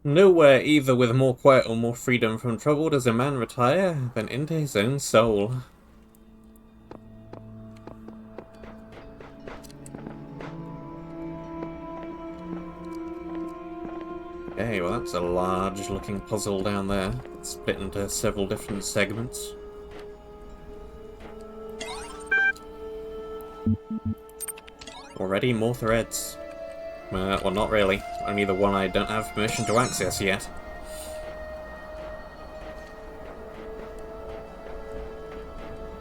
Nowhere either with more quiet or more freedom from trouble does a man retire than into his own soul. Okay, well that's a large looking puzzle down there. It's split into several different segments. Already more threads. Well, not really. Only the one I don't have permission to access yet.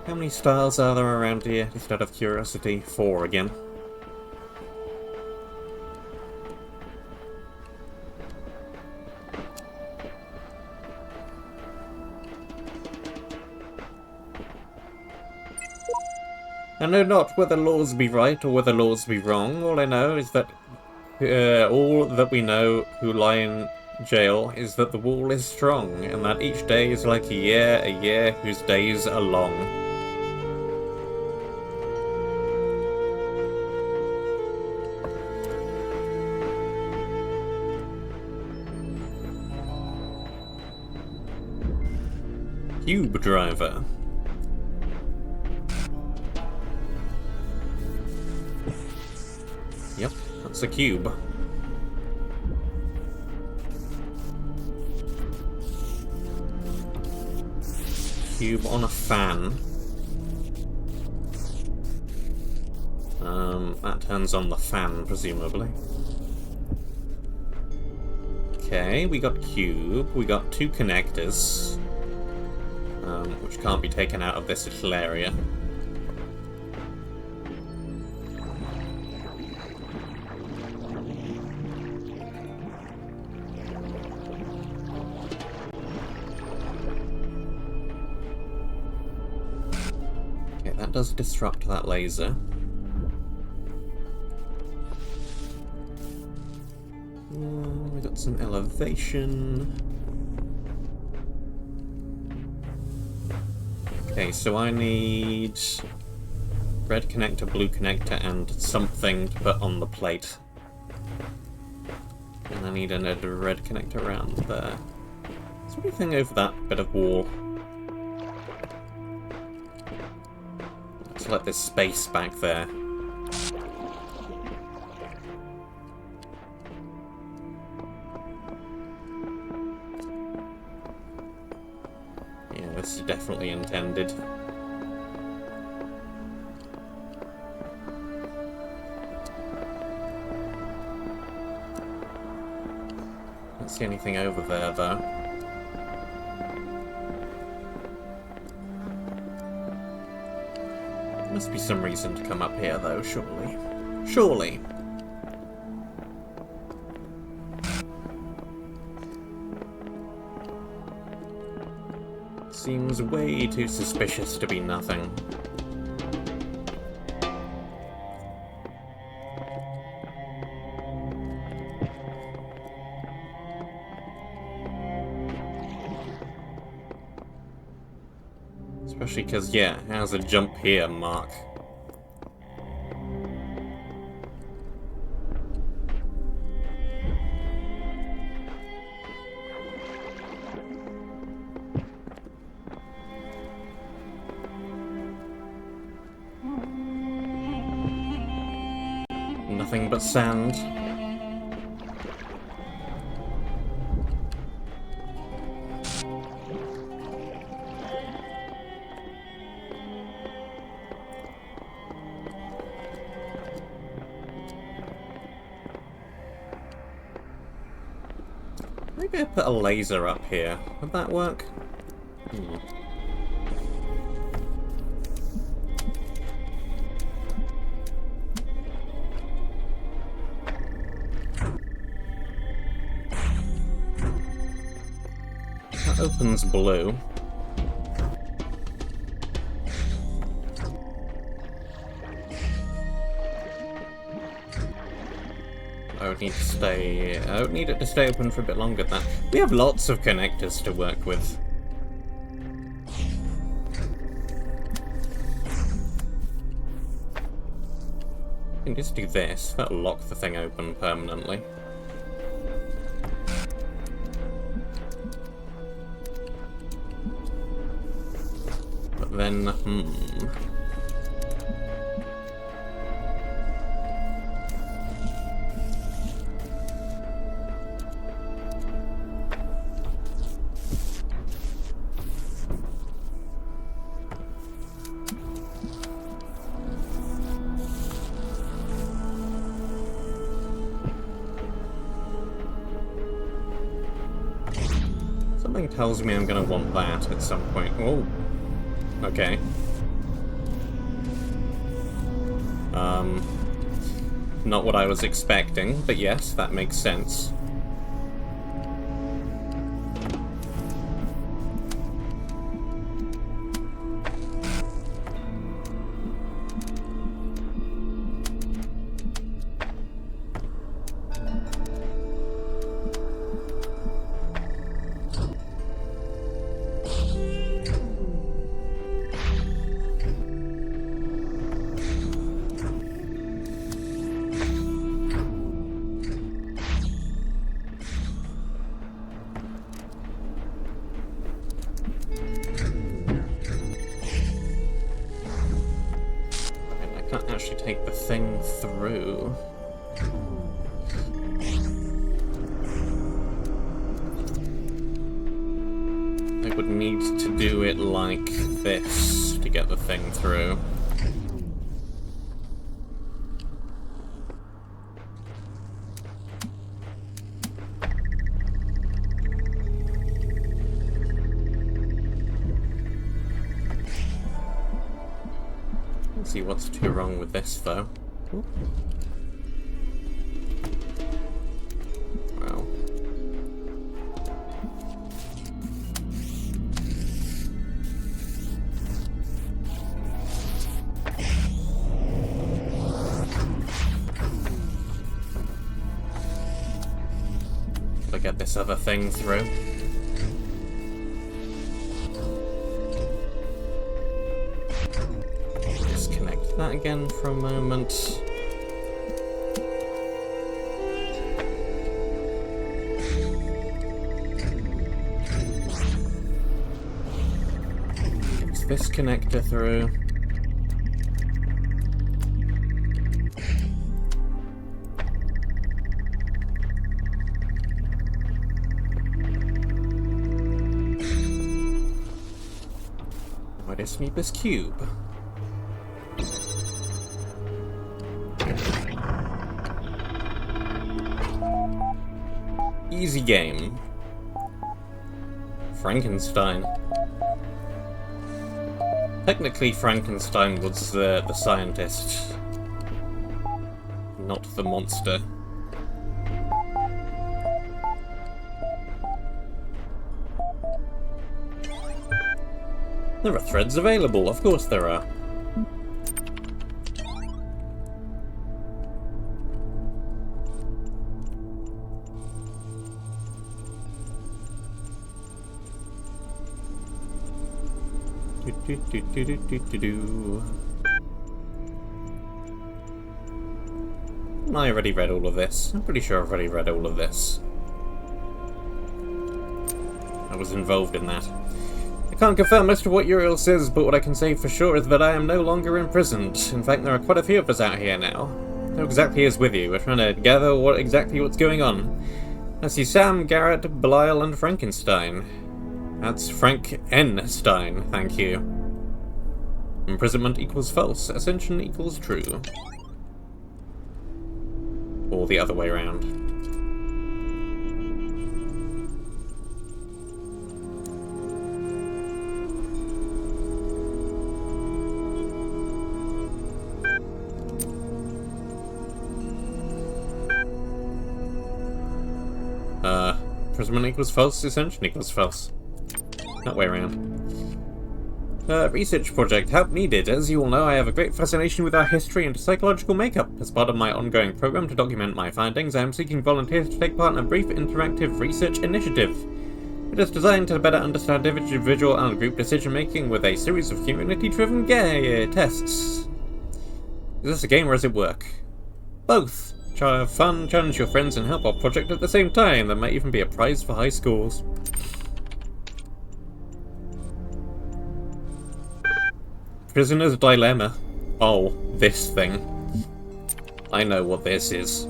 How many stars are there around here, just out of curiosity? 4 again. I know not whether laws be right or whether laws be wrong. All I know is that all that we know who lie in jail is that the wall is strong, and that each day is like a year whose days are long. Cube driver. Yep, that's a cube. Cube on a fan. That turns on the fan, presumably. Okay, we got cube. We got 2 connectors, which can't be taken out of this little area. Okay, that does disrupt that laser. We got some elevation. Okay, so I need red connector, blue connector, and something to put on the plate. And I need another red connector around there. Is there anything over that bit of wall? Let's let this space back there. Yeah, this is definitely intended. Don't see anything over there, though. There must be some reason to come up here, though, surely. Surely! Seems way too suspicious to be nothing. Especially because, yeah, how's a jump here, Mark? Nothing but sand. Maybe I put a laser up here. Would that work? That opens blue. I would need it to stay open for a bit longer than that. We have lots of connectors to work with. I can just do this. That'll lock the thing open permanently. then, something tells me I'm gonna want that at some point. Oh, okay. Not what I was expecting, but yes, that makes sense. Take the thing through. I would need to do it like this to get the thing through. Let's see what's too wrong with this, though. Ooh. Wow. Gotta get this other thing through. That again for a moment. Get this connector through. Where is Smeeper's cube? Easy game. Frankenstein. Technically, Frankenstein was the scientist, not the monster. There are threads available, of course there are. I already read all of this. I'm pretty sure I've already read all of this. I was involved in that. I can't confirm most of what Uriel says, but what I can say for sure is that I am no longer imprisoned. In fact, there are quite a few of us out here now. Who exactly is with you? We're trying to gather what's going on. I see Sam, Garrett, Belial, and Frankenstein. That's Frank N. Stein, thank you. Imprisonment equals false, ascension equals true. Or the other way around. Imprisonment equals false, ascension equals false. That way around. Research project, help needed. As you all know, I have a great fascination with our history and psychological makeup. As part of my ongoing program to document my findings, I am seeking volunteers to take part in a brief interactive research initiative. It is designed to better understand individual and group decision-making with a series of community-driven tests. Is this a game or is it work? Both. Try to have fun, challenge your friends, and help our project at the same time. There might even be a prize for high scores. Prisoner's Dilemma. Oh, this thing. I know what this is.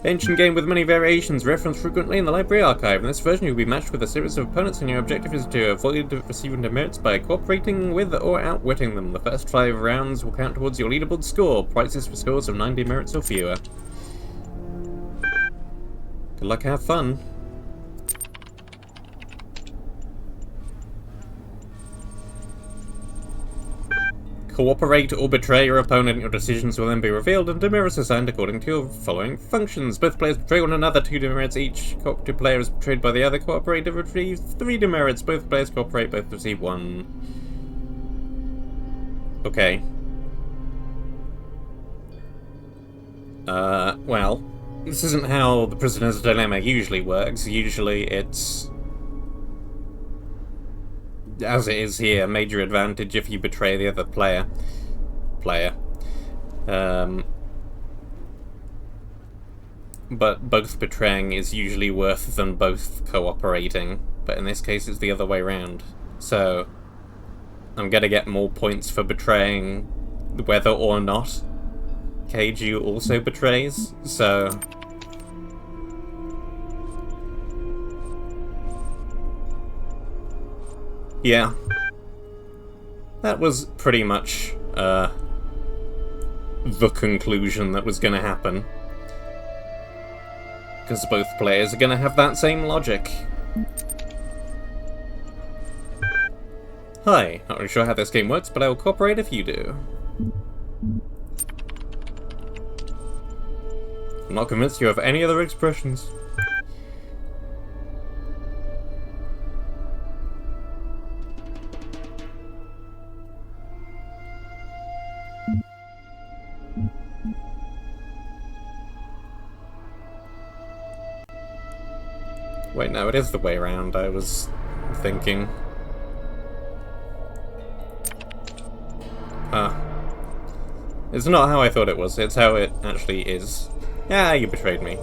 Ancient game with many variations, referenced frequently in the library archive. In this version, you'll be matched with a series of opponents, and your objective is to avoid receiving demerits by cooperating with or outwitting them. The first 5 rounds will count towards your leaderboard score. Prizes for scores of 9 demerits or fewer. Good luck, have fun. Cooperate or betray your opponent. Your decisions will then be revealed and demerits assigned according to your following functions. Both players betray one another, 2 demerits each. Cooperative player is betrayed by the other. Cooperative receives 3 demerits. Both players cooperate, both receive 1. Okay. Well, this isn't how the Prisoner's Dilemma usually works. Usually it's, as it is here, major advantage if you betray the other player. But both betraying is usually worse than both cooperating. But in this case, it's the other way around. So I'm gonna get more points for betraying whether or not Keiju also betrays. So yeah, that was pretty much the conclusion that was going to happen. Because both players are going to have that same logic. Hi, not really sure how this game works, but I will cooperate if you do. I'm not convinced you have any other expressions. Wait, no, it is the way around, I was thinking. It's not how I thought it was, it's how it actually is. Yeah, you betrayed me.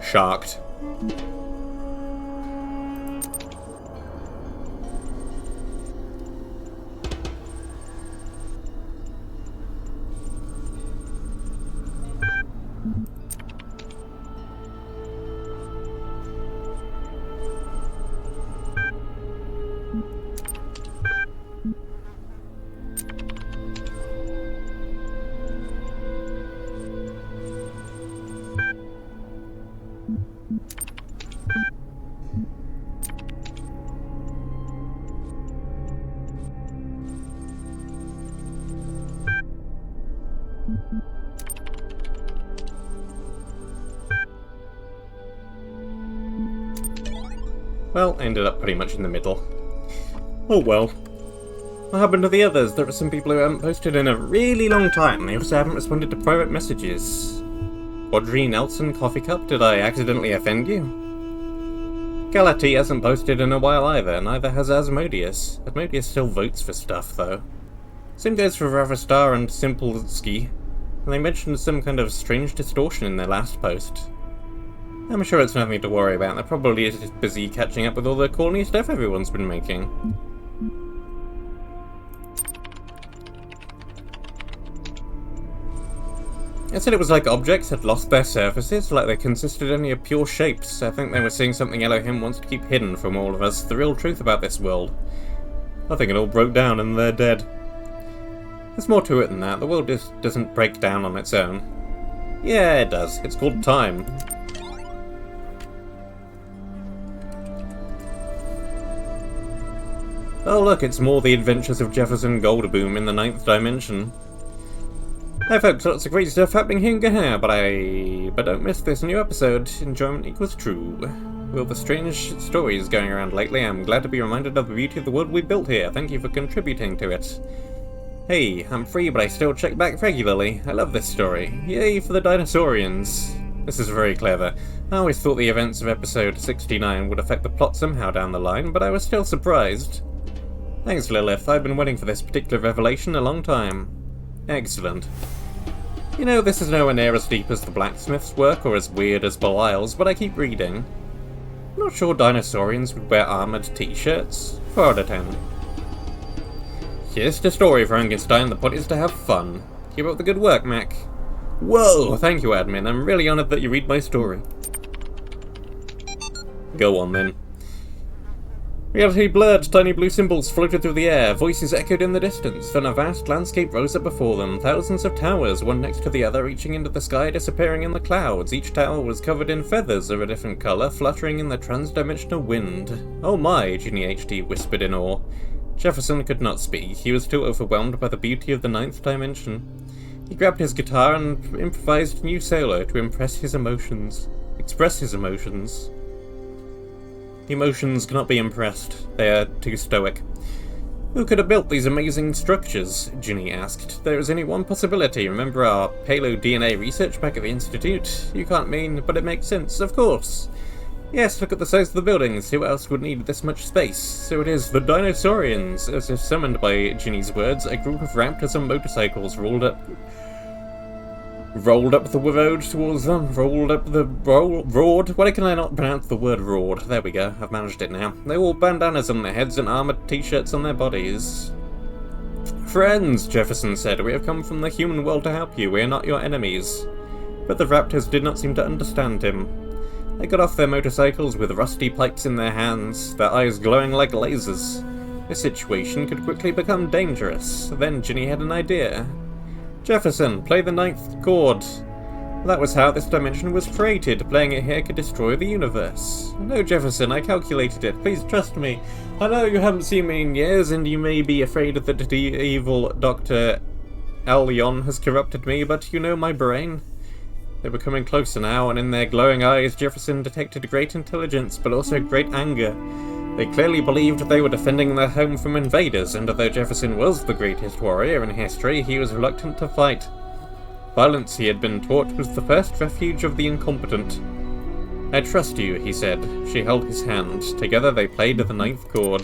Shocked. Well, I ended up pretty much in the middle. Oh well. What happened to the others? There are some people who haven't posted in a really long time. They also haven't responded to private messages. Audrey Nelson Coffee Cup, did I accidentally offend you? Galati hasn't posted in a while either, neither has Asmodeus. Asmodeus still votes for stuff, though. Same goes for Ravistar and Simplesky. And they mentioned some kind of strange distortion in their last post. I'm sure it's nothing to worry about. They're probably just busy catching up with all the corny stuff everyone's been making. I said it was like objects had lost their surfaces, like they consisted only of pure shapes. I think they were seeing something Elohim wants to keep hidden from all of us, the real truth about this world. I think it all broke down and they're dead. There's more to it than that. The world just doesn't break down on its own. Yeah, it does. It's called time. Oh look, it's more the adventures of Jefferson Goldboom in the 9th dimension. Hi folks, lots of great stuff happening here in Gehenna, but don't miss this new episode. Enjoyment equals true. With all the strange stories going around lately, I'm glad to be reminded of the beauty of the world we built here. Thank you for contributing to it. Hey, I'm free, but I still check back regularly. I love this story. Yay for the dinosaurians. This is very clever. I always thought the events of episode 69 would affect the plot somehow down the line, but I was still surprised. Thanks, Lilith. I've been waiting for this particular revelation a long time. Excellent. You know, this is nowhere near as deep as the blacksmith's work or as weird as Belial's, but I keep reading. I'm not sure dinosaurians would wear armoured t-shirts. 4 out of 10. Here's the story, Frankenstein. The point is to have fun. Keep up the good work, Mac. Whoa! Thank you, admin. I'm really honored that you read my story. Go on, then. Reality blurred, tiny blue symbols floated through the air, voices echoed in the distance, then a vast landscape rose up before them, thousands of towers, one next to the other, reaching into the sky, disappearing in the clouds. Each tower was covered in feathers of a different colour, fluttering in the transdimensional wind. Oh my, Ginny HD whispered in awe. Jefferson could not speak. He was too overwhelmed by the beauty of the ninth dimension. He grabbed his guitar and improvised a new solo to express his emotions. Emotions cannot be impressed. They are too stoic. Who could have built these amazing structures? Ginny asked. There is only one possibility. Remember our paleo DNA research back at the Institute? You can't mean, but it makes sense, of course. Yes, look at the size of the buildings. Who else would need this much space? So it is the Dinosaurians. As if summoned by Ginny's words, a group of raptors on motorcycles rolled up the road towards them, roared. Why can I not pronounce the word roared? There we go, I've managed it now. They wore bandanas on their heads and armored t-shirts on their bodies. Friends, Jefferson said, we have come from the human world to help you, we are not your enemies. But the raptors did not seem to understand him. They got off their motorcycles with rusty pipes in their hands, their eyes glowing like lasers. The situation could quickly become dangerous. Then Ginny had an idea. Jefferson, play the ninth chord. That was how this dimension was created. Playing it here could destroy the universe. No, Jefferson, I calculated it. Please trust me. I know you haven't seen me in years, and you may be afraid that the evil Dr. Alyon has corrupted me, but you know my brain. They were coming closer now, and in their glowing eyes, Jefferson detected great intelligence, but also great anger. They clearly believed they were defending their home from invaders, and although Jefferson was the greatest warrior in history, he was reluctant to fight. Violence, he had been taught, was the first refuge of the incompetent. I trust you, he said. She held his hand. Together they played the ninth chord.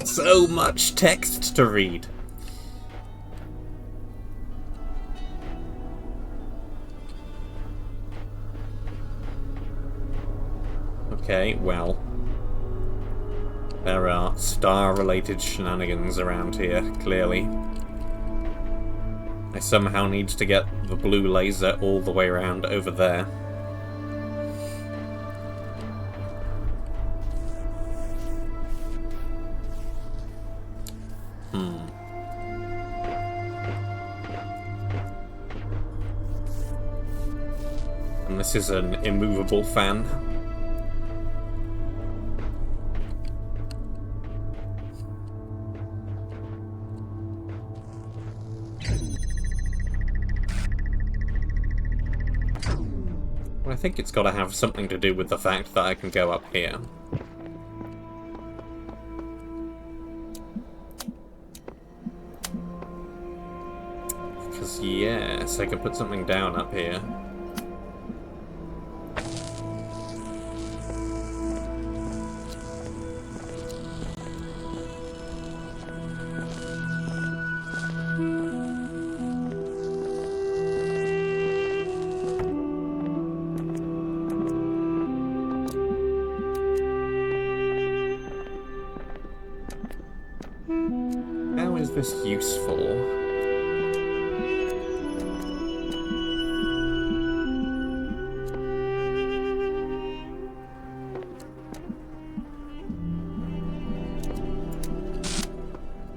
So much text to read. Okay, well, there are star-related shenanigans around here, clearly. I somehow need to get the blue laser all the way around over there. And this is an immovable fan. I think it's got to have something to do with the fact that I can go up here. Because, yes, I can put something down up here. This useful?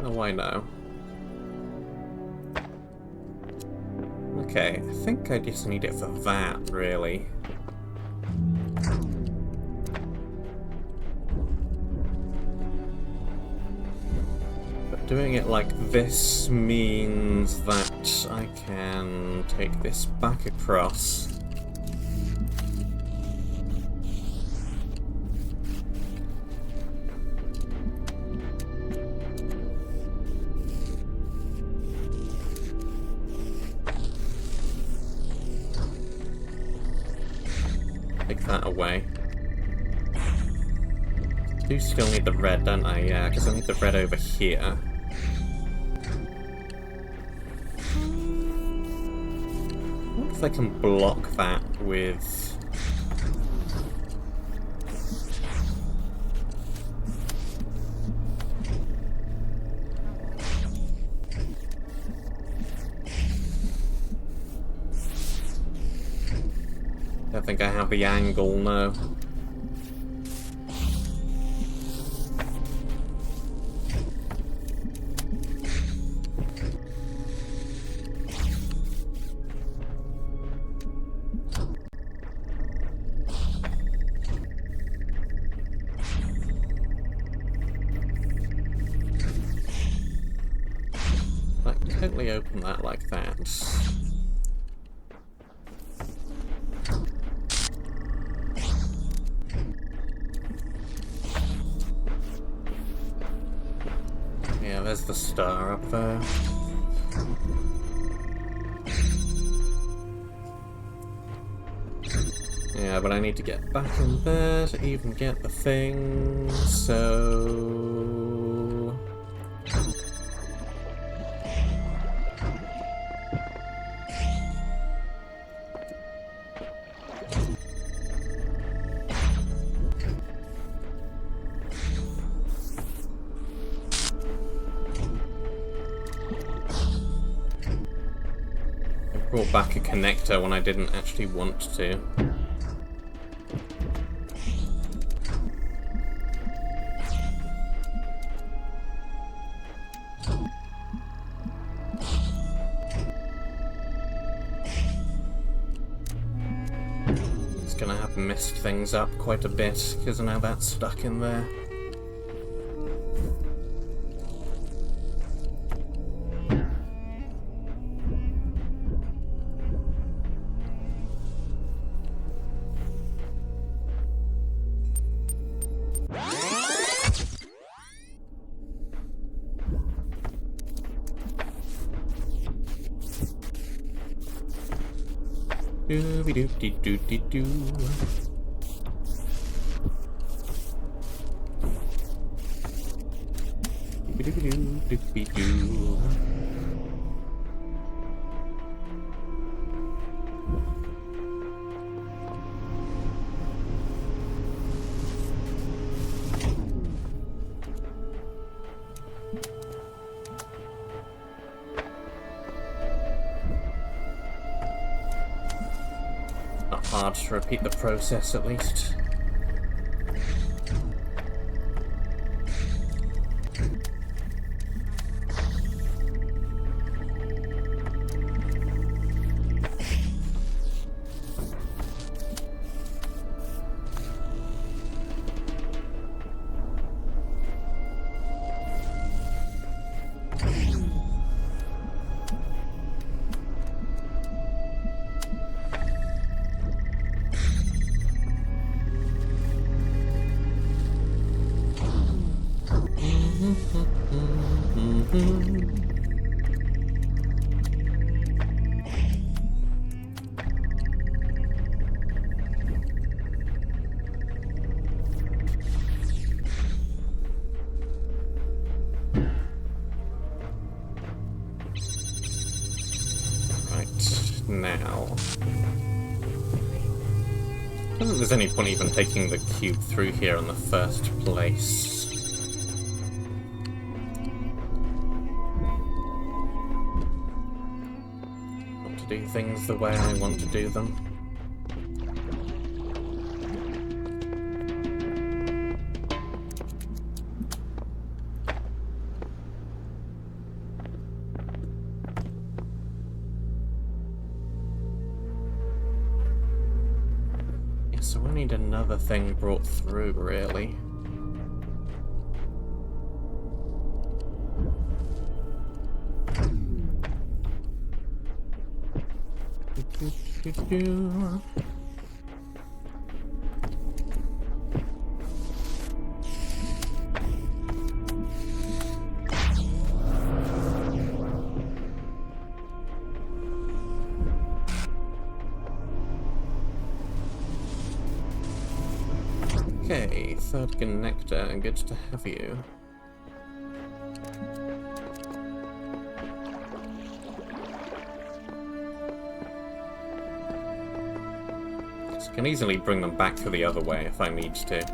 Oh, I know. Okay, I think I just need it for that, really. Doing it like this means that I can take this back across. Take that away. I do still need the red, don't I? Yeah, because I need the red over here. If I can block that with think I have the angle, no. I can totally open that like that. Yeah, there's the star up there. Yeah, but I need to get back in there to even get the thing, so... I brought back a connector when I didn't actually want to. Gonna have messed things up quite a bit, because now that's stuck in there. Doo-be-doo-dee-doo-dee-doo. Doo-be-doo-doo-doo-be-doo. Not hard to repeat the process, at least. Now, I don't think there's any point even taking the cube through here in the first place. Want to do things the way I want to do them. So we need another thing brought through, really. Okay, third connector, good to have you. So I can easily bring them back the other way if I need to.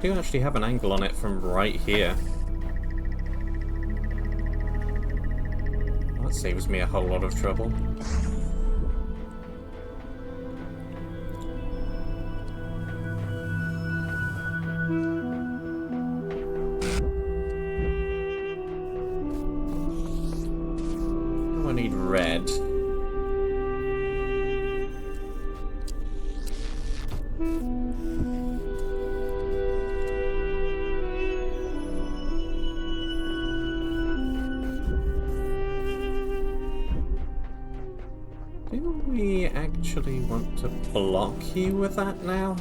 do actually have an angle on it from right here. That saves me a whole lot of trouble. Oh, I need red. Do we actually want to block you with that now?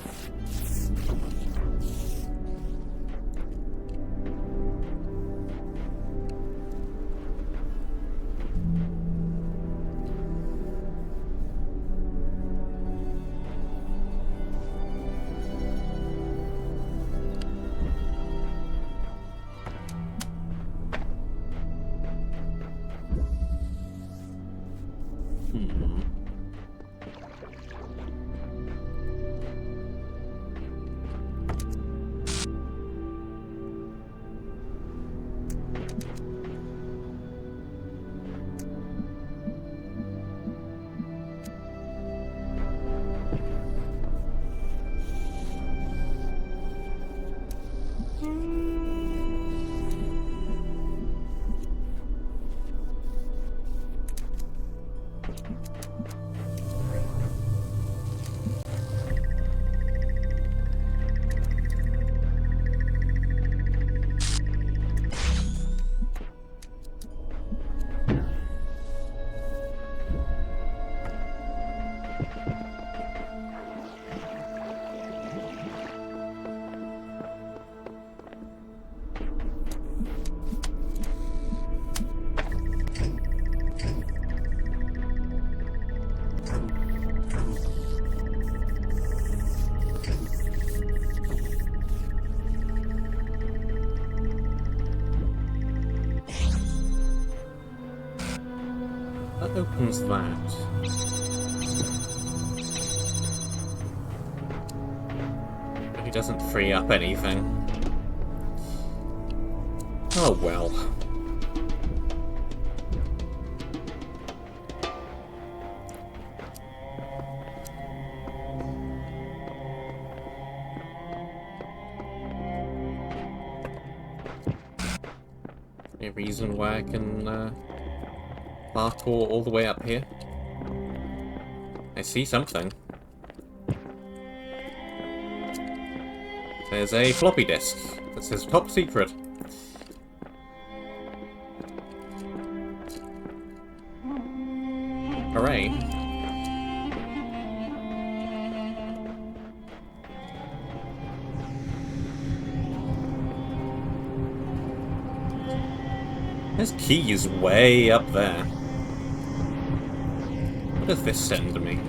That opens that. But he doesn't free up anything. Oh well. Any reason why I can parkour all the way up here? I see something. There's a floppy disk that says top secret. Hooray. There's keys way up there. What does this send me?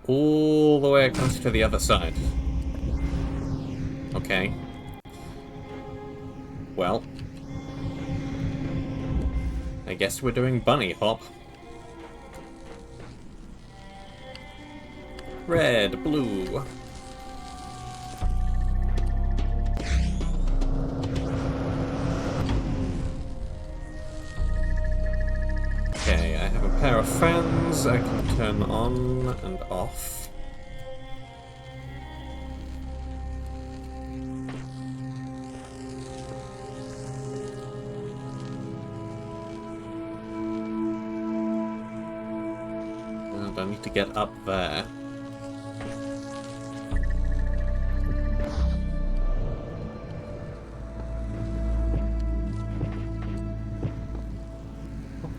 All the way across to the other side. Okay. Well. I guess we're doing bunny hop. Red, blue. Okay, I have a pair of fans I can turn on and off. And I need to get up there.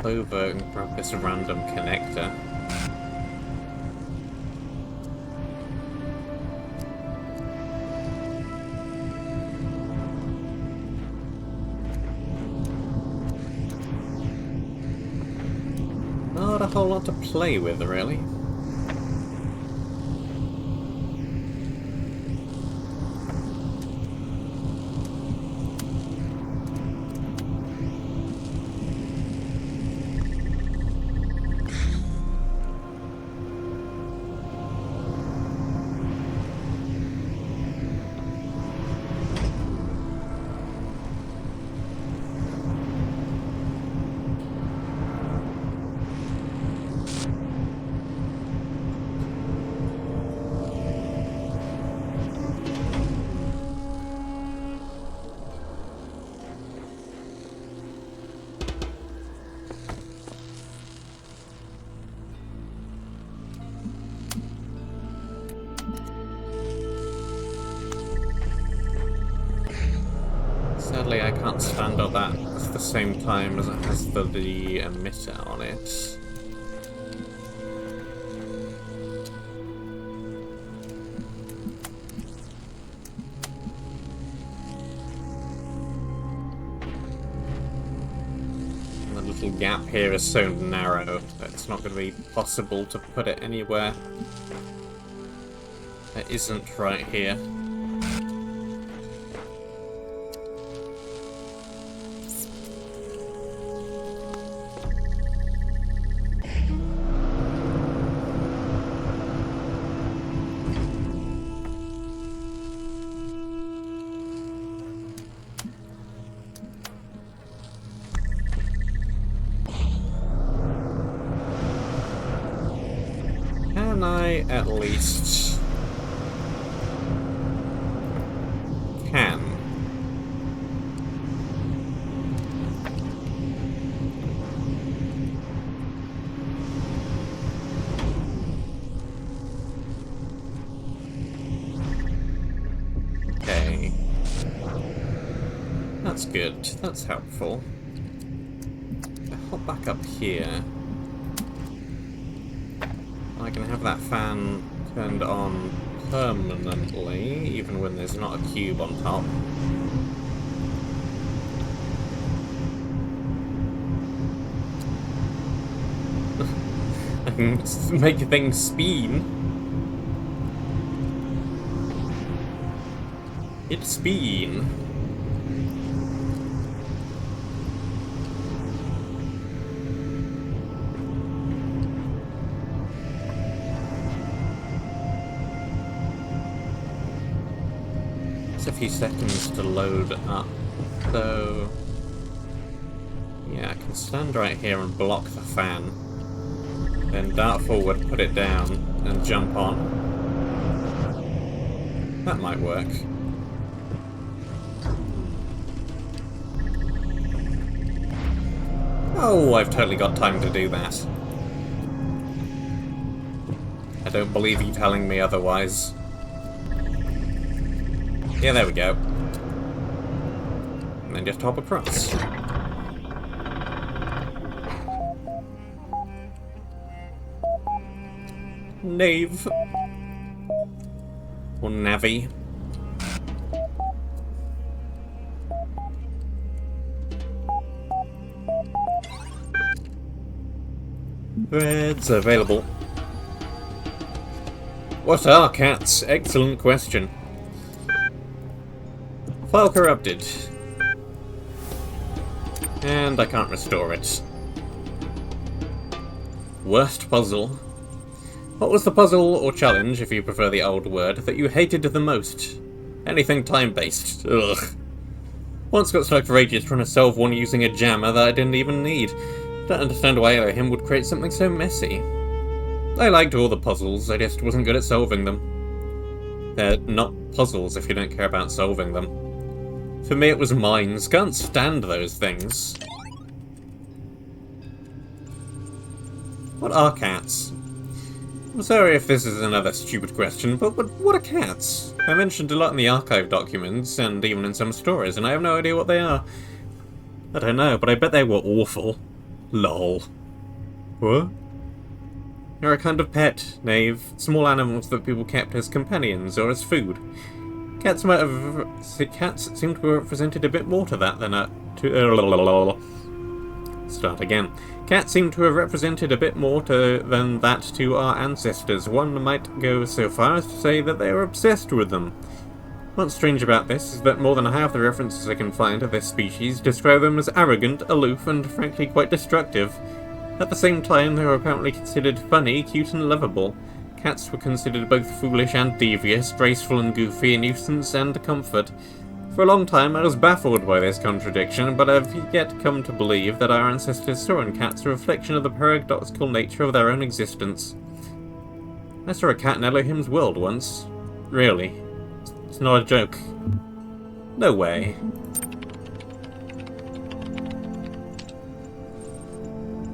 Over and grab this random connector. Not a whole lot to play with, really. Sadly, I can't stand up that at the same time as it has the emitter on it. The little gap here is so narrow that it's not going to be possible to put it anywhere that isn't right here. Can I at least... can? Okay. That's good. That's helpful. I'll hop back up here. I can have that fan turned on permanently, even when there's not a cube on top. I can make things spin. It's spin. A few seconds to load up, so yeah, I can stand right here and block the fan, then dart forward, put it down, and jump on. That might work. Oh, I've totally got time to do that. I don't believe you telling me otherwise. Yeah, there we go. And then just hop across. Nave. Or Navi. Threads available. What are cats? Excellent question. File corrupted. And I can't restore it. Worst puzzle. What was the puzzle, or challenge, if you prefer the old word, that you hated the most? Anything time-based. Ugh. Once got stuck for ages trying to solve one using a jammer that I didn't even need. Don't understand why him would create something so messy. I liked all the puzzles, I just wasn't good at solving them. They're not puzzles if you don't care about solving them. For me it was mines. Can't stand those things. What are cats? I'm sorry if this is another stupid question, but what are cats? I mentioned a lot in the archive documents, and even in some stories, and I have no idea what they are. I don't know, but I bet they were awful. Lol. What? They're a kind of pet, Knave. Small animals that people kept as companions or as food. Cats seem to have represented a bit more to that than Start again. Cats seem to have represented a bit more than that to our ancestors. One might go so far as to say that they are obsessed with them. What's strange about this is that more than half the references I can find of this species describe them as arrogant, aloof, and frankly quite destructive. At the same time, they were apparently considered funny, cute, and lovable. Cats were considered both foolish and devious, graceful and goofy, a nuisance and a comfort. For a long time I was baffled by this contradiction, but I've yet come to believe that our ancestors saw in cats a reflection of the paradoxical nature of their own existence. I saw a cat in Elohim's world once. Really. It's not a joke. No way.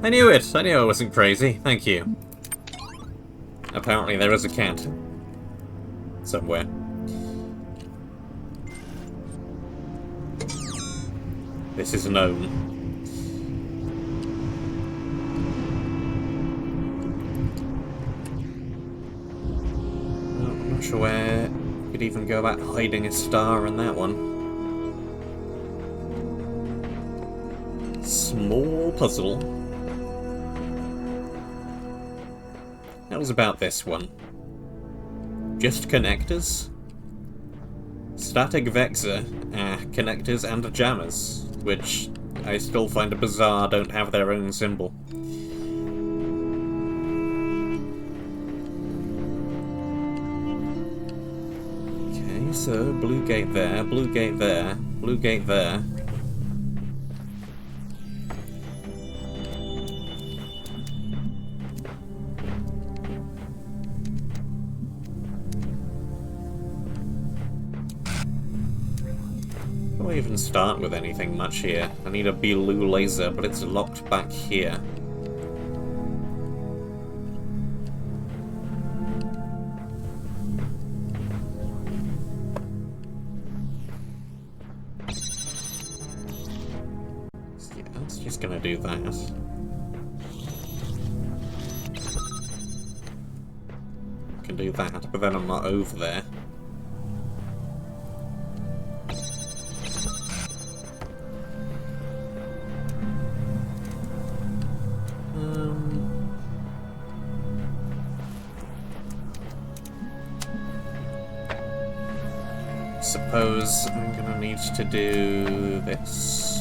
I knew it! I knew I wasn't crazy. Thank you. Apparently there is a cat. Somewhere. This is known. I'm not sure where you could even go about hiding a star in that one. Small puzzle. That was about this one. Just connectors? Static vector, connectors and jammers, which I still find bizarre don't have their own symbol. Okay, so blue gate there, blue gate there, blue gate there. How do I even start with anything much here? I need a blue laser, but it's locked back here. Yeah, it's just gonna do that. I can do that, but then I'm not over there. Suppose I'm gonna need to do this.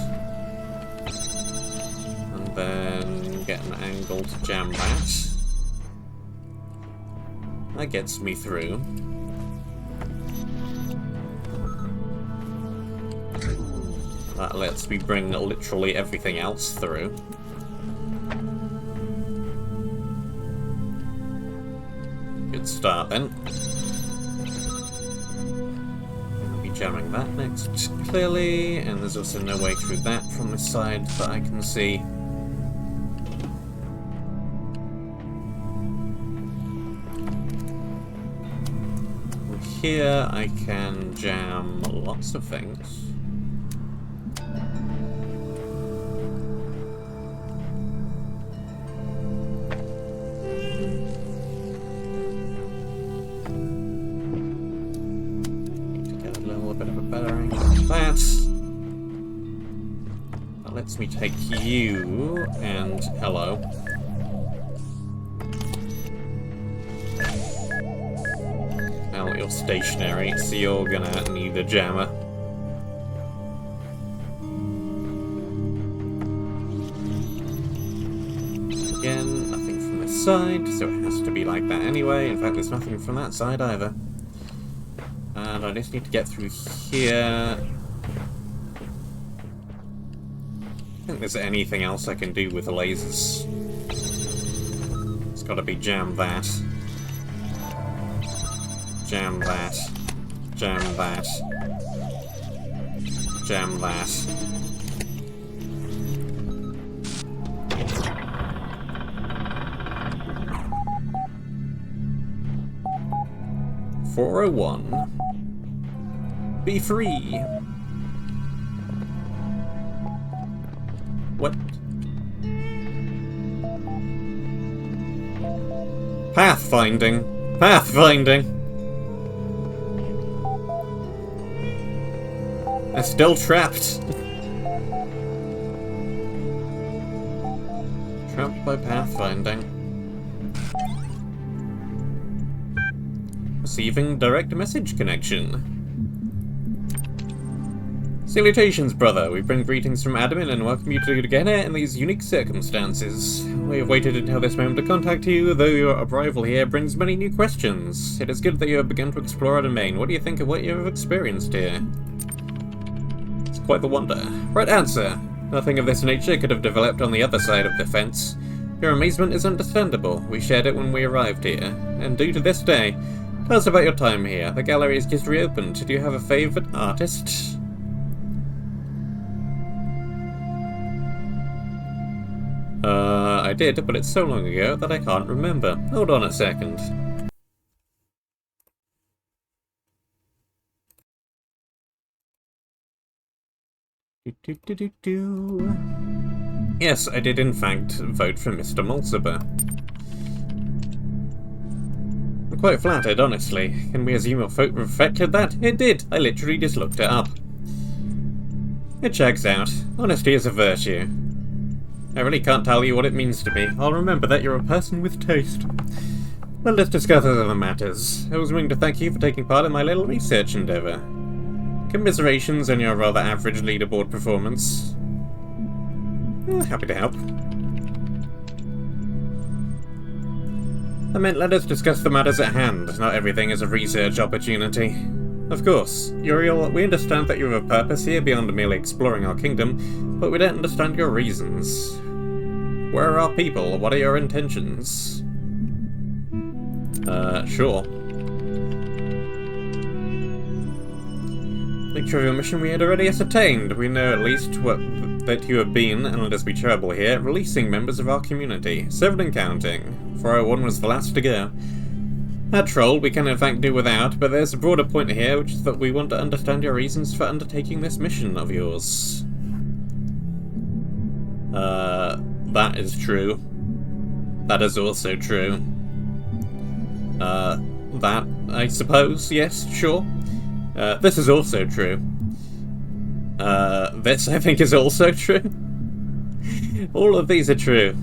And then get an angle to jam that. That gets me through. That lets me bring literally everything else through. Good start then. Jamming that next, clearly, and there's also no way through that from this side that I can see. From here I can jam lots of things. That lets me take you and hello. Well, you're stationary, so you're gonna need a jammer. Again, nothing from this side, so it has to be like that anyway. In fact, there's nothing from that side either. And I just need to get through here. I don't think there's anything else I can do with the lasers. It's gotta be jam that. Jam that. Jam that. Jam that. "401. Be free." What? Pathfinding. Pathfinding. They're still trapped. Trapped by pathfinding. Receiving direct message connection. Salutations, brother. We bring greetings from Admin and welcome you to Gehenna in these unique circumstances. We have waited until this moment to contact you, though your arrival here brings many new questions. It is good that you have begun to explore our domain. What do you think of what you have experienced here? It's quite the wonder. Right answer. Nothing of this nature could have developed on the other side of the fence. Your amazement is understandable. We shared it when we arrived here, and due to this day. Tell us about your time here. The gallery is just reopened. Do you have a favourite artist? I did, but it's so long ago that I can't remember. Hold on a second. Yes, I did in fact vote for Mr. Mulciber. I'm quite flattered, honestly. Can we assume your vote reflected that? It did. I literally just looked it up. It checks out. Honesty is a virtue. I really can't tell you what it means to me. I'll remember that you're a person with taste. Well, let's discuss other matters. I was willing to thank you for taking part in my little research endeavour. Commiserations on your rather average leaderboard performance. Happy to help. I meant let us discuss the matters at hand. Not everything is a research opportunity. Of course, Uriel, we understand that you have a purpose here beyond merely exploring our kingdom, but we don't understand your reasons. Where are our people? What are your intentions? Sure. Nature of your mission we had already ascertained. We know at least that you have been, and let us be charitable here, releasing members of our community. 7 and counting. 401 was the last to go. That troll we can in fact do without, but there's a broader point here, which is that we want to understand your reasons for undertaking this mission of yours. That is true. That is also true. That, I suppose, yes, sure. This is also true. This, I think, is also true. All of these are true.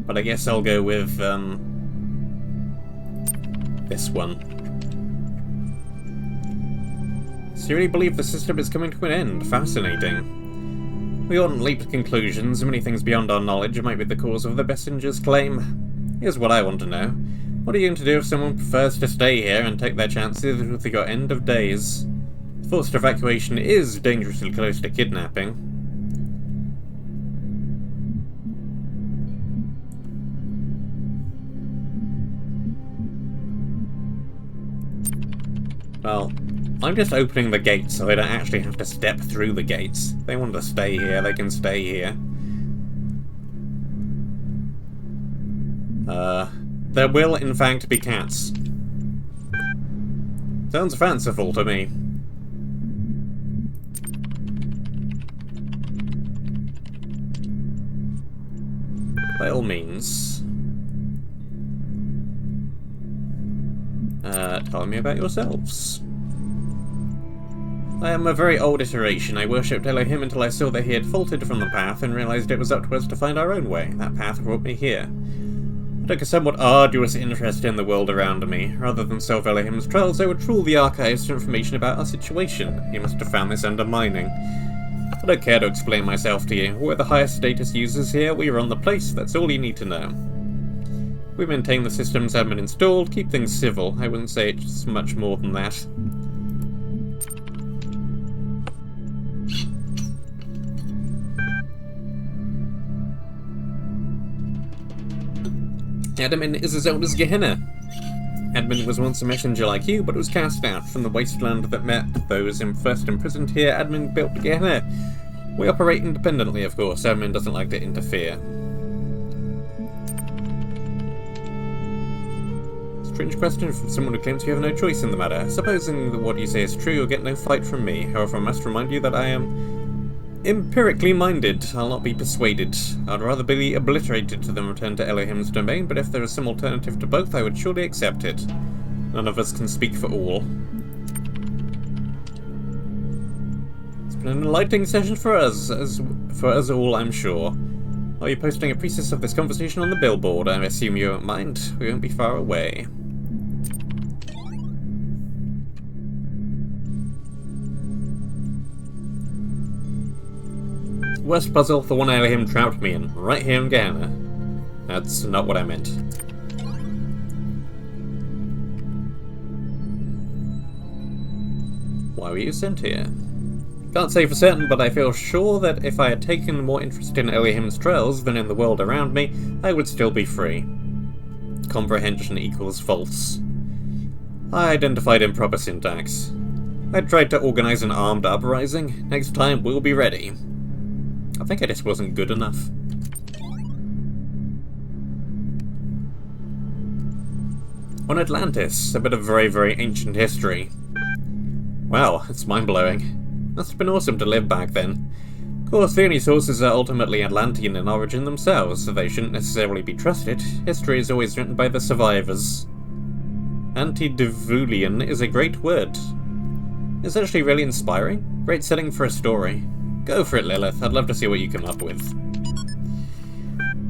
But I guess I'll go with, this one. So you really believe the system is coming to an end? Fascinating. We oughtn't leap to conclusions. Many things beyond our knowledge might be the cause of the messenger's claim. Here's what I want to know. What are you going to do if someone prefers to stay here and take their chances with your end of days? Forced evacuation is dangerously close to kidnapping. Well, I'm just opening the gates so they don't actually have to step through the gates. If they want to stay here, they can stay here. There will, in fact, be cats. Sounds fanciful to me. By all means. Tell me about yourselves. I am a very old iteration. I worshipped Elohim until I saw that he had faltered from the path and realized it was up to us to find our own way. That path brought me here. I took a somewhat arduous interest in the world around me. Rather than solve Elohim's trials, I would trawl the archives for information about our situation. He must have found this undermining. I don't care to explain myself to you. We're the highest status users here. We run the place. That's all you need to know. We maintain the systems admin installed, keep things civil. I wouldn't say it's much more than that. Admin is as old as Gehenna. Admin was once a messenger like you, but was cast out from the wasteland that met those first imprisoned here. Admin built Gehenna. We operate independently, of course. Admin doesn't like to interfere. Strange question from someone who claims you have no choice in the matter. Supposing that what you say is true, you'll get no fight from me. However, I must remind you that I am empirically minded. I'll not be persuaded. I'd rather be obliterated than return to Elohim's domain, but if there is some alternative to both, I would surely accept it. None of us can speak for all. It's been an enlightening session for us all, I'm sure. Are you posting a precis of this conversation on the billboard? I assume you won't mind. We won't be far away. Worst puzzle, the one Elohim trapped me in, right here in Gehenna. That's not what I meant. Why were you sent here? Can't say for certain, but I feel sure that if I had taken more interest in Elohim's trails than in the world around me, I would still be free. Comprehension equals false. I identified improper syntax. I tried to organize an armed uprising. Next time, we'll be ready. I think I just wasn't good enough. On Atlantis, a bit of very, very ancient history. Wow, it's mind-blowing. Must have been awesome to live back then. Of course, the only sources are ultimately Atlantean in origin themselves, so they shouldn't necessarily be trusted. History is always written by the survivors. Antediluvian is a great word. It's actually really inspiring. Great setting for a story. Go for it, Lilith. I'd love to see what you come up with.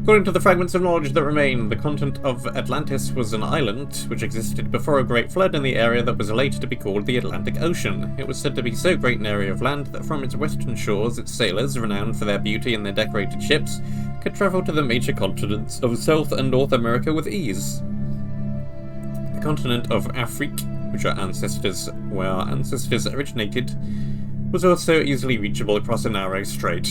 According to the fragments of knowledge that remain, the continent of Atlantis was an island which existed before a great flood in the area that was later to be called the Atlantic Ocean. It was said to be so great an area of land that from its western shores its sailors, renowned for their beauty and their decorated ships, could travel to the major continents of South and North America with ease. The continent of Afrique, where our ancestors originated, was also easily reachable across a narrow strait.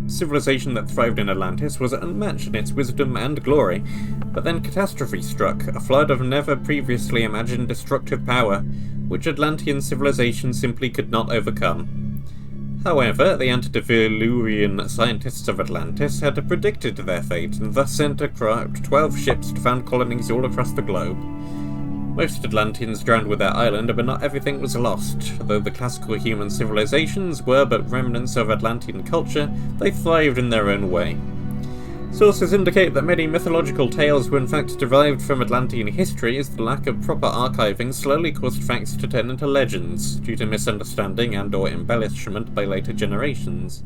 Civilization that thrived in Atlantis was unmatched in its wisdom and glory, but then catastrophe struck, a flood of never previously imagined destructive power, which Atlantean civilization simply could not overcome. However, the antediluvian scientists of Atlantis had predicted their fate, and thus sent 12 ships to found colonies all across the globe. Most Atlanteans drowned with their island, but not everything was lost. Though the classical human civilizations were but remnants of Atlantean culture, they thrived in their own way. Sources indicate that many mythological tales were in fact derived from Atlantean history, as the lack of proper archiving slowly caused facts to turn into legends, due to misunderstanding and/or embellishment by later generations.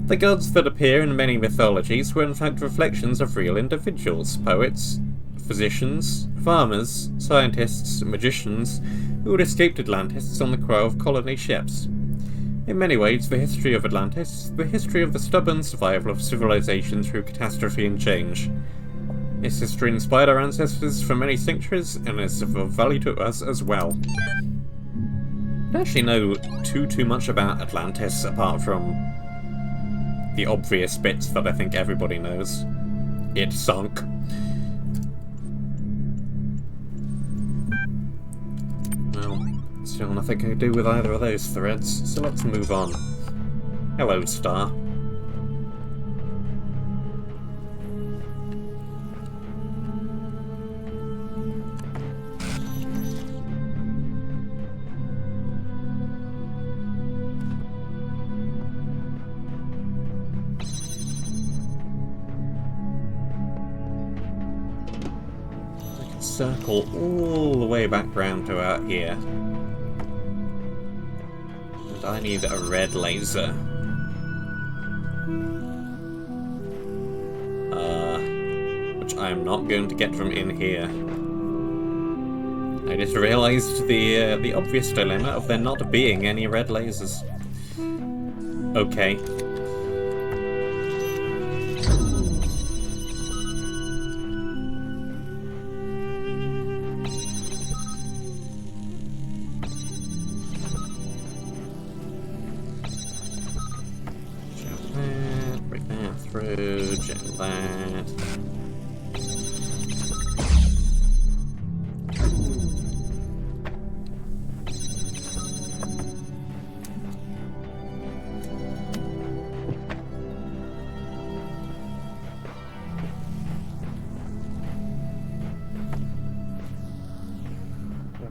The gods that appear in many mythologies were in fact reflections of real individuals, poets, physicians, farmers, scientists, magicians, who had escaped Atlantis on the 12 colony ships. In many ways, the history of Atlantis is the history of the stubborn survival of civilization through catastrophe and change. This history inspired our ancestors for many centuries and is of value to us as well. I don't actually know too much about Atlantis apart from the obvious bits that I think everybody knows. It sunk. Still nothing I can do with either of those threads, so let's move on. Hello, Star. I can circle all the way back round to out here. I need a red laser. Which I am not going to get from in here. I just realised the obvious dilemma of there not being any red lasers. Okay.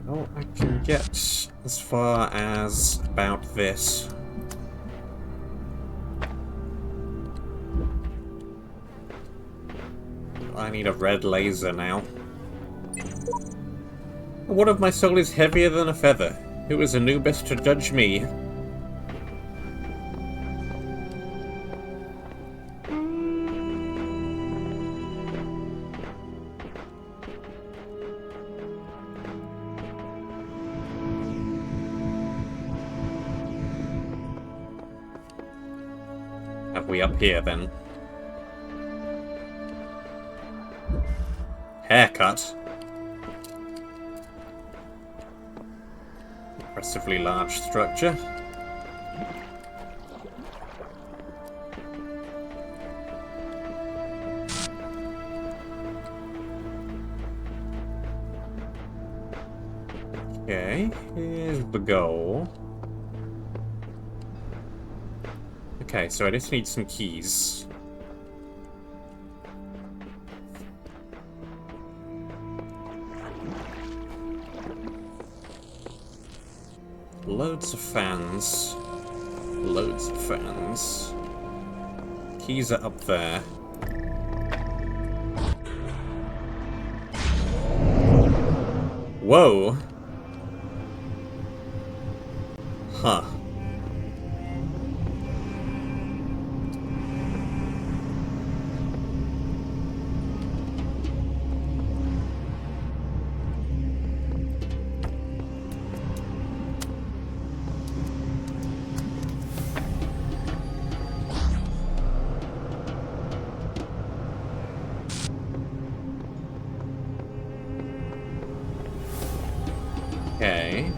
Well, I can get as far as about this. I need a red laser now. What if my soul is heavier than a feather? Who is Anubis to judge me? Have we up here then? Haircut. Impressively large structure. Okay, here's the goal. Okay, so I just need some keys. Loads of fans. Loads of fans. Keys are up there. Whoa! Huh. Okay.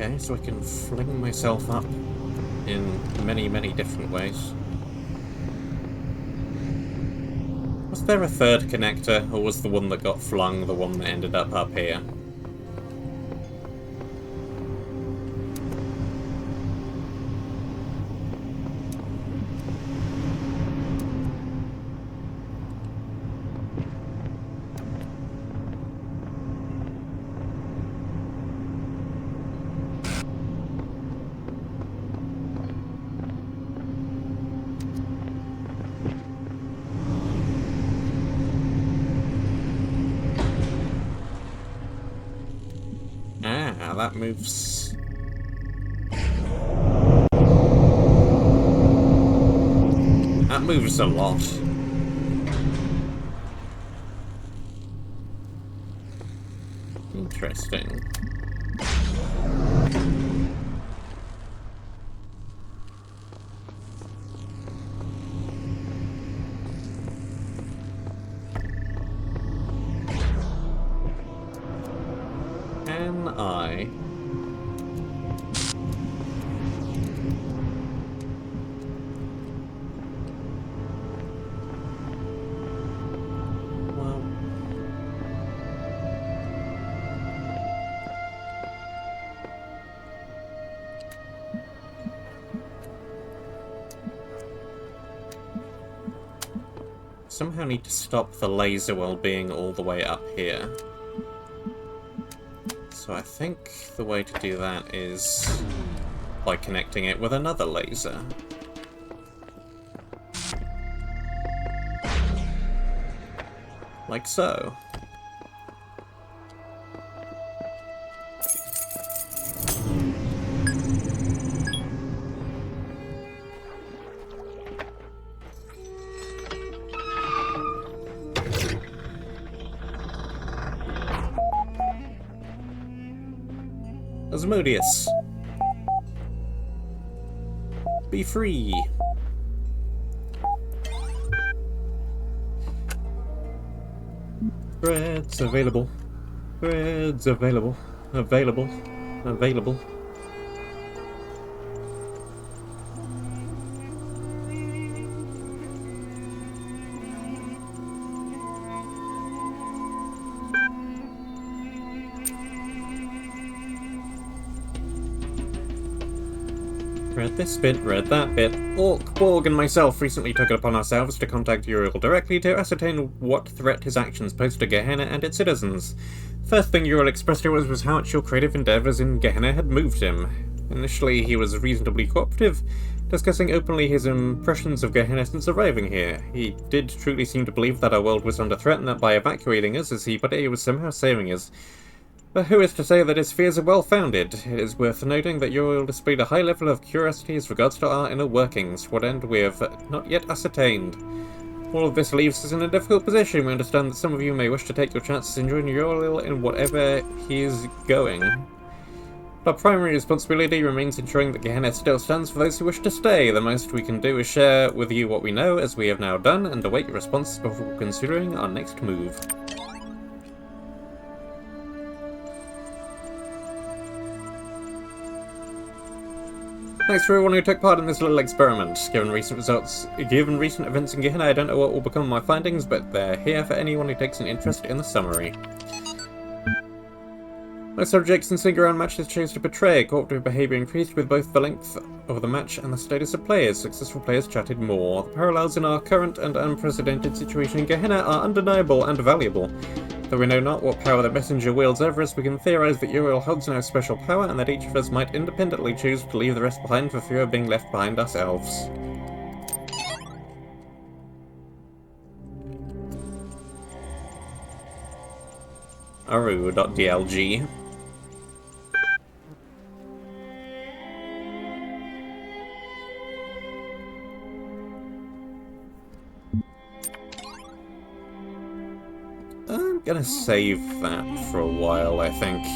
Okay, so I can fling myself up in many, many different ways. Was there a third connector, or was the one that got flung the one that ended up here? Ah, that moves. That moves a lot. Interesting. Can I... Well... Somehow need to stop the laser while being all the way up here. So I think the way to do that is by connecting it with another laser. Like so. Asmodeus. Be free. Bread's available. Bread's available. Available. Available. Read this bit, read that bit. Orc, Borg, and myself recently took it upon ourselves to contact Uriel directly to ascertain what threat his actions pose to Gehenna and its citizens. First thing Uriel expressed to us was how much your creative endeavours in Gehenna had moved him. Initially, he was reasonably cooperative, discussing openly his impressions of Gehenna since arriving here. He did truly seem to believe that our world was under threat and that by evacuating us, as he put it, he was somehow saving us. But who is to say that his fears are well-founded? It is worth noting that Uriel displayed a high level of curiosity as regards to our inner workings, what end we have not yet ascertained. All of this leaves us in a difficult position. We understand that some of you may wish to take your chances and join Uriel in whatever he is going. Our primary responsibility remains ensuring that Gehenna still stands for those who wish to stay. The most we can do is share with you what we know, as we have now done, and await your responses before considering our next move. Thanks to everyone who took part in this little experiment. Given recent events in Gehenna, I don't know what will become of my findings, but they're here for anyone who takes an interest in the summary. My subjects in single-round matches chose to portray cooperative behaviour increased with both the length of the match and the status of players. Successful players chatted more. The parallels in our current and unprecedented situation in Gehenna are undeniable and valuable. Though we know not what power the messenger wields over us, we can theorise that Uriel holds no special power and that each of us might independently choose to leave the rest behind for fear of being left behind ourselves. Aru.dlg. I'm gonna save that for a while, I think.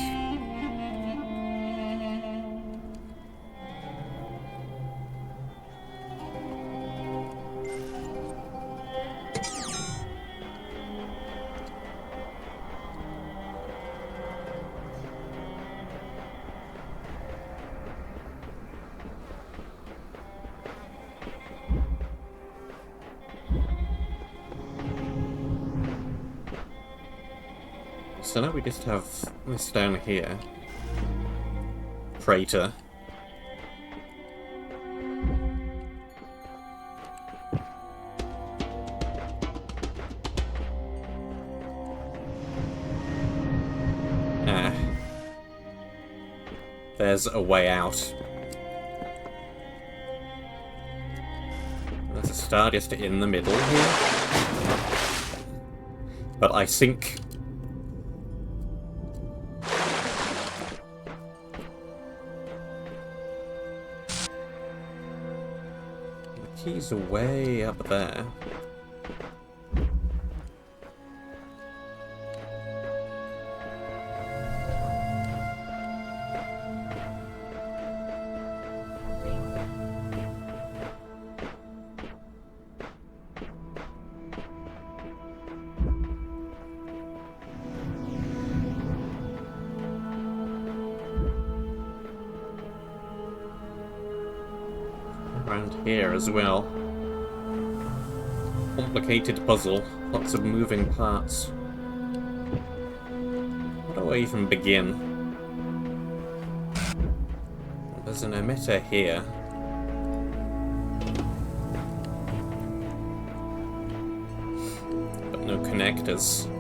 So now we just have this down here. Crater. Ah. There's a way out. There's a star just in the middle here. But I think... He's way up there. Around here as well. Complicated puzzle, lots of moving parts. Where do I even begin? There's an emitter here. But no connectors.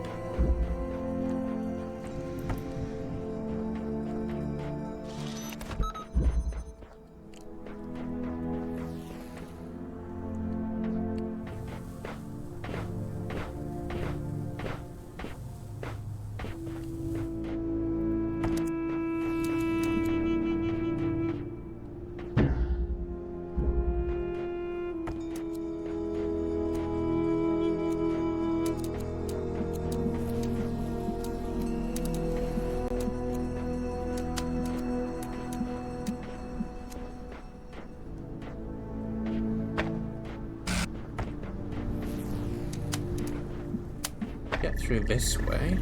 Get through this way.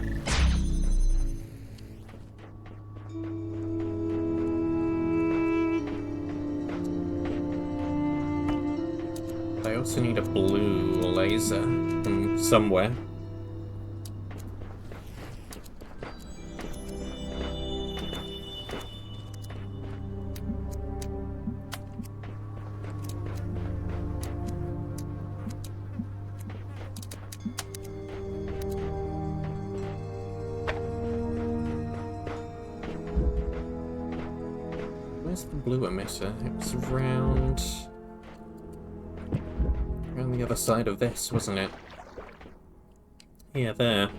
I also need a blue laser from somewhere. Where's the blue emitter? It was around the other side of this, wasn't it? Yeah, there.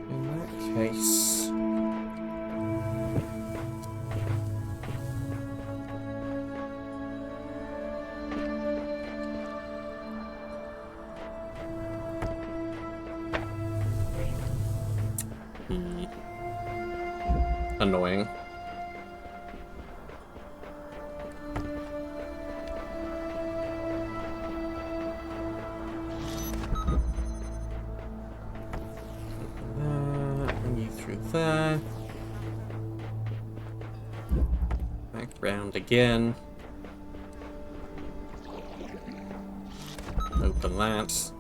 In that case... Annoying. Back round again. Open that.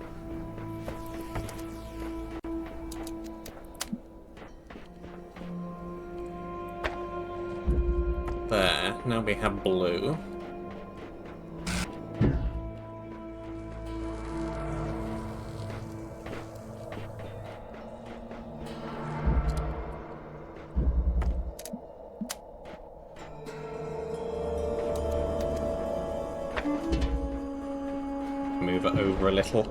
There. Now we have blue. Move it over a little.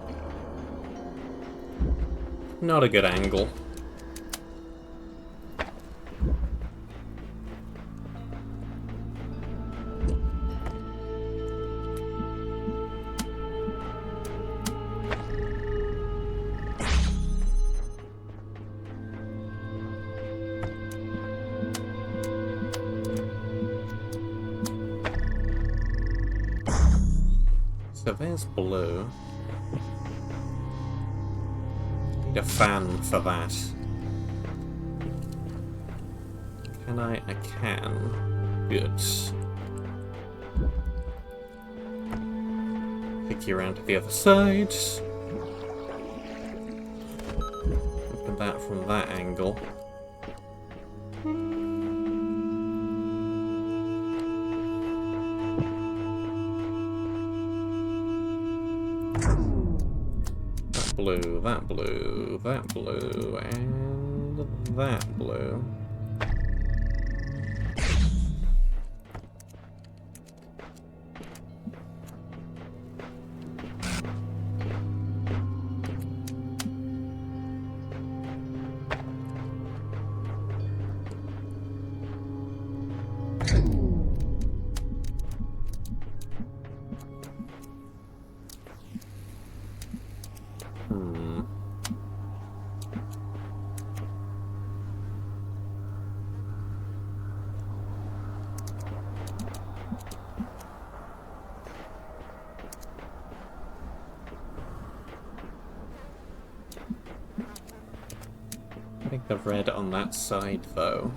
Not a good angle. So there's blue. Need a fan for that. Can I? I can. Good. Take you around to the other side. Open that from that angle. Blue, that blue, that blue, and that blue. I think the red on that side, though.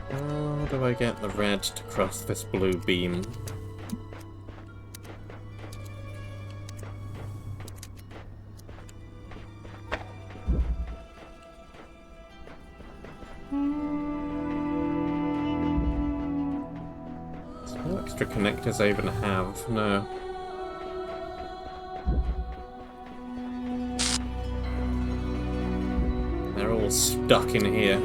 How do I get the red to cross this blue beam? There's no extra connectors I even have, no. They're all stuck in here.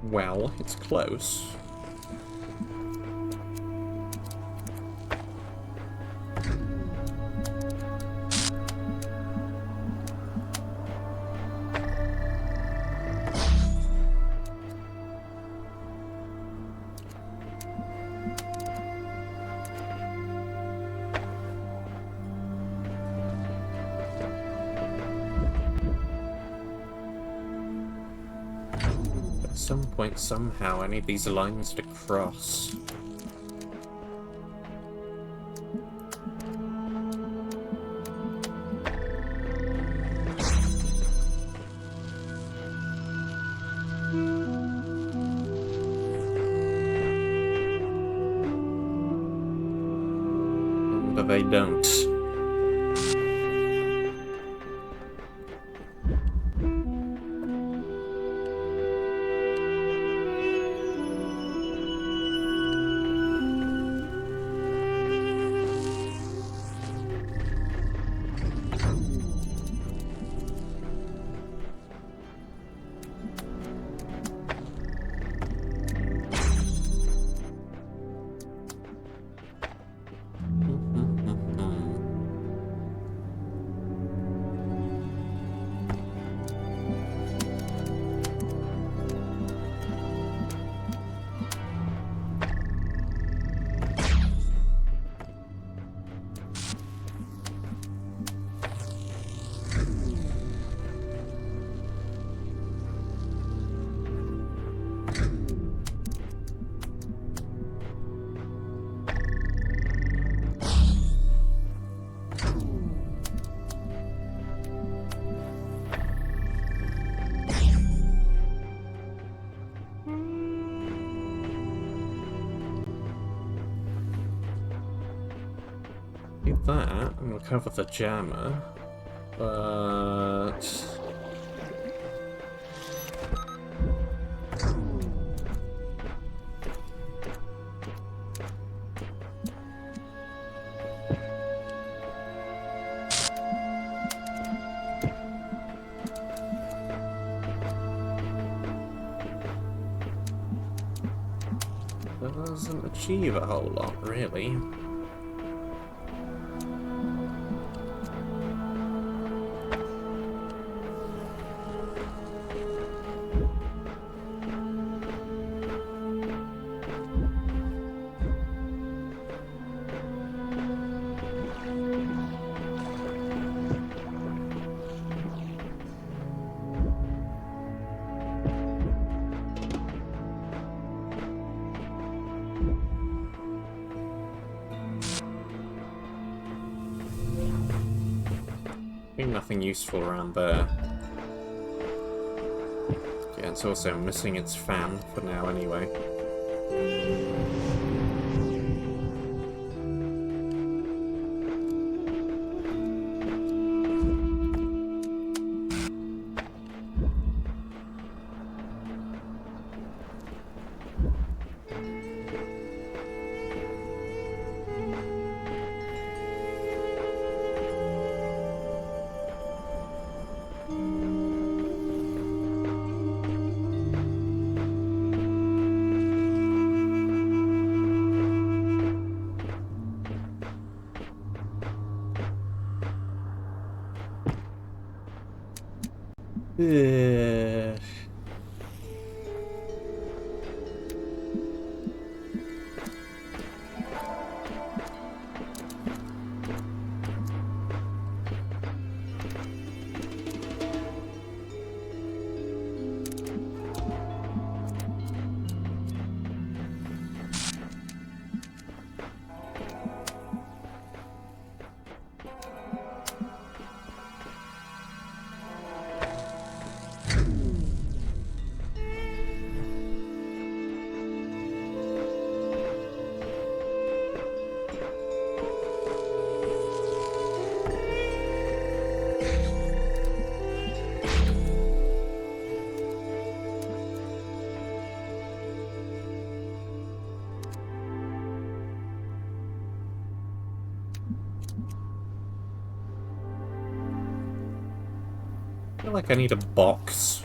Well, it's close. At some point, somehow, I need these lines to cross. But they don't. That and recover the jammer, but that doesn't achieve a whole lot, really. Nothing useful around there. Yeah, it's also missing its fan for now anyway. I feel like I need a box.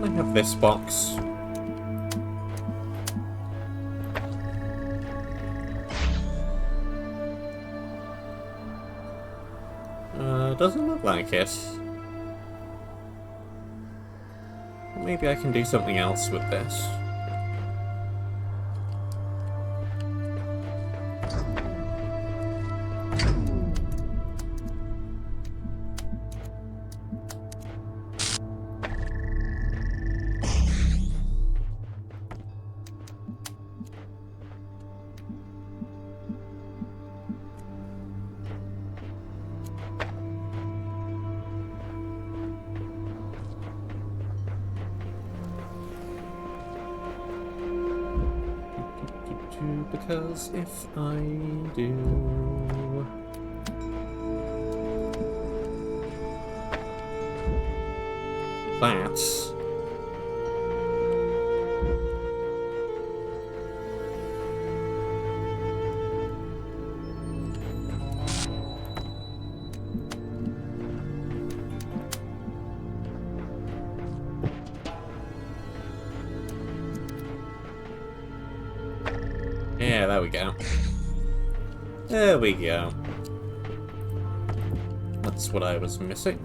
I have this box. Doesn't look like it. Maybe I can do something else with this. to, because if I do... That... Yeah, there we go. There we go. That's what I was missing.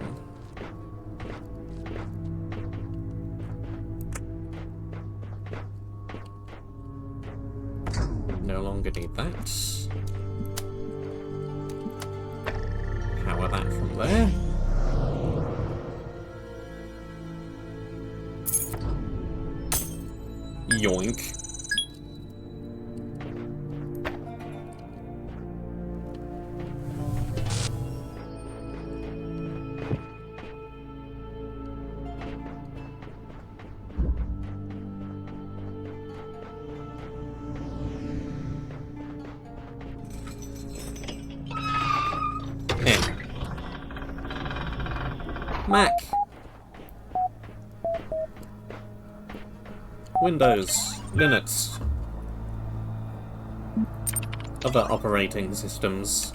No longer need that. Power that from there. Yoink. Mac. Windows, Linux, other operating systems.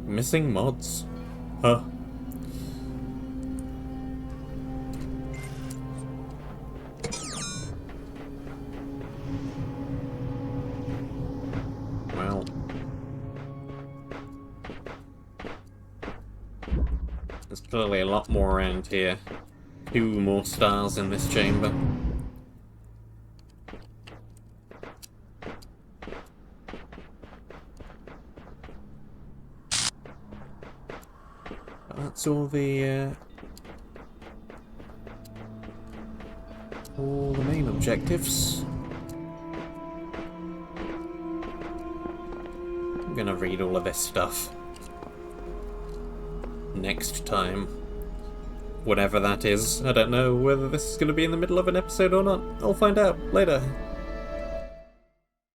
Missing mods. Huh. Well. There's clearly a lot more around here. 2 more stars in this chamber. But that's all the main objectives. I'm gonna read all of this stuff next time. Whatever that is. I don't know whether this is going to be in the middle of an episode or not. I'll find out later.